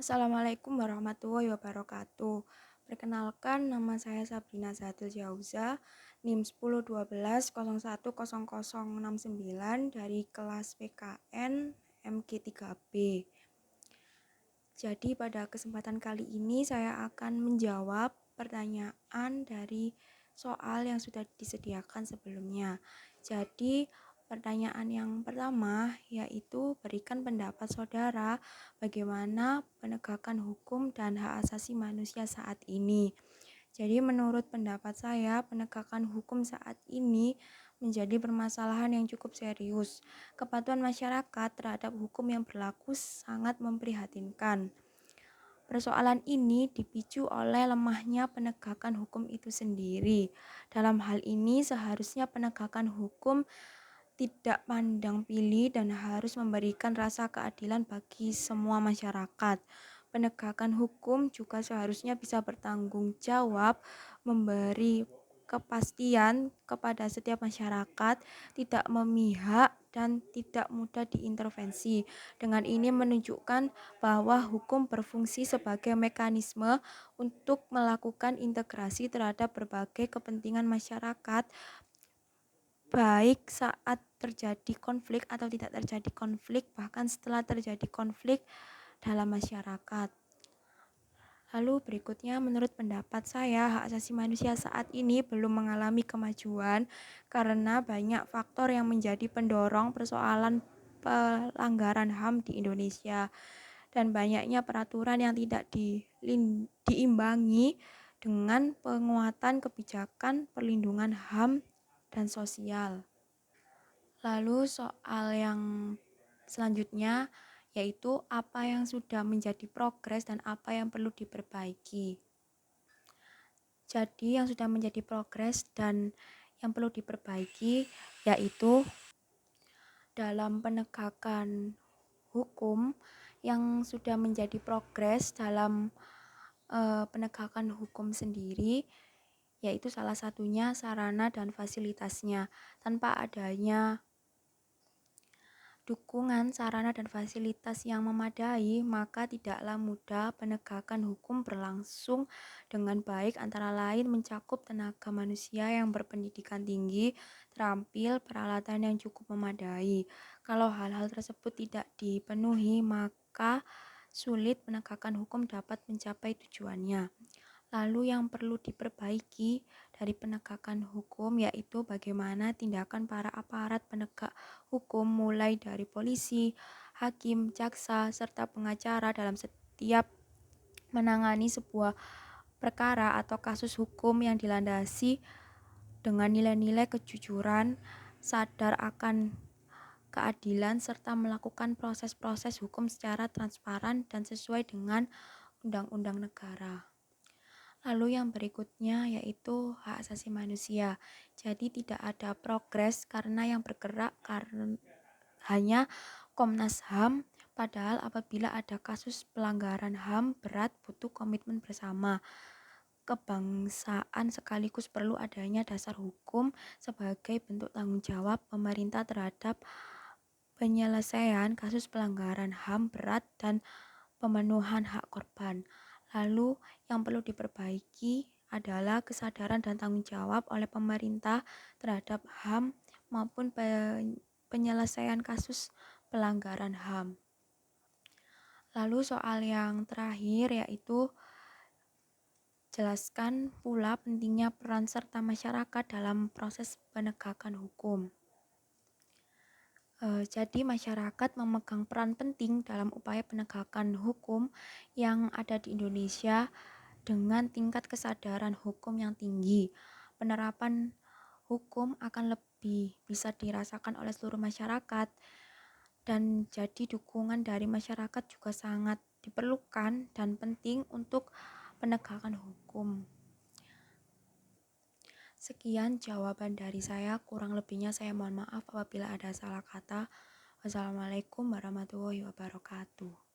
Assalamualaikum warahmatullahi wabarakatuh. Perkenalkan, nama saya Sabrina Zatul Jauza, NIM 1012010069 dari kelas PKN MG3B. Jadi pada kesempatan kali ini saya akan menjawab pertanyaan dari soal yang sudah disediakan sebelumnya. Jadi pertanyaan yang pertama yaitu berikan pendapat saudara bagaimana penegakan hukum dan hak asasi manusia saat ini. Jadi menurut pendapat saya, penegakan hukum saat ini menjadi permasalahan yang cukup serius. Kepatuhan masyarakat terhadap hukum yang berlaku sangat memprihatinkan. Persoalan ini dipicu oleh lemahnya penegakan hukum itu sendiri. Dalam hal ini seharusnya penegakan hukum tidak pandang pilih dan harus memberikan rasa keadilan bagi semua masyarakat. Penegakan hukum juga seharusnya bisa bertanggung jawab, memberi kepastian kepada setiap masyarakat, tidak memihak dan tidak mudah diintervensi. Dengan ini menunjukkan bahwa hukum berfungsi sebagai mekanisme untuk melakukan integrasi terhadap berbagai kepentingan masyarakat, baik saat terjadi konflik atau tidak terjadi konflik, bahkan setelah terjadi konflik dalam masyarakat. Lalu berikutnya, menurut pendapat saya, hak asasi manusia saat ini belum mengalami kemajuan karena banyak faktor yang menjadi pendorong persoalan pelanggaran HAM di Indonesia dan banyaknya peraturan yang tidak diimbangi dengan penguatan kebijakan perlindungan HAM dan sosial. Lalu soal yang selanjutnya yaitu apa yang sudah menjadi progres dan apa yang perlu diperbaiki. Jadi yang sudah menjadi progres dan yang perlu diperbaiki yaitu dalam penegakan hukum. Yang sudah menjadi progres dalam penegakan hukum sendiri yaitu salah satunya sarana dan fasilitasnya. Tanpa adanya dukungan sarana dan fasilitas yang memadai, maka tidaklah mudah penegakan hukum berlangsung dengan baik, antara lain mencakup tenaga manusia yang berpendidikan tinggi, terampil, peralatan yang cukup memadai. Kalau hal-hal tersebut tidak dipenuhi, maka sulit penegakan hukum dapat mencapai tujuannya. Lalu yang perlu diperbaiki dari penegakan hukum yaitu bagaimana tindakan para aparat penegak hukum mulai dari polisi, hakim, jaksa, serta pengacara dalam setiap menangani sebuah perkara atau kasus hukum yang dilandasi dengan nilai-nilai kejujuran, sadar akan keadilan, serta melakukan proses-proses hukum secara transparan dan sesuai dengan undang-undang negara. Lalu yang berikutnya yaitu hak asasi manusia. Jadi tidak ada progres karena yang bergerak hanya Komnas HAM, padahal apabila ada kasus pelanggaran HAM berat butuh komitmen bersama kebangsaan sekaligus perlu adanya dasar hukum sebagai bentuk tanggung jawab pemerintah terhadap penyelesaian kasus pelanggaran HAM berat dan pemenuhan hak korban. Lalu yang perlu diperbaiki adalah kesadaran dan tanggung jawab oleh pemerintah terhadap HAM maupun penyelesaian kasus pelanggaran HAM. Lalu soal yang terakhir yaitu jelaskan pula pentingnya peran serta masyarakat dalam proses penegakan hukum. Jadi masyarakat memegang peran penting dalam upaya penegakan hukum yang ada di Indonesia dengan tingkat kesadaran hukum yang tinggi. Penerapan hukum akan lebih bisa dirasakan oleh seluruh masyarakat dan jadi dukungan dari masyarakat juga sangat diperlukan dan penting untuk penegakan hukum. Sekian jawaban dari saya, kurang lebihnya saya mohon maaf apabila ada salah kata. Wassalamualaikum warahmatullahi wabarakatuh.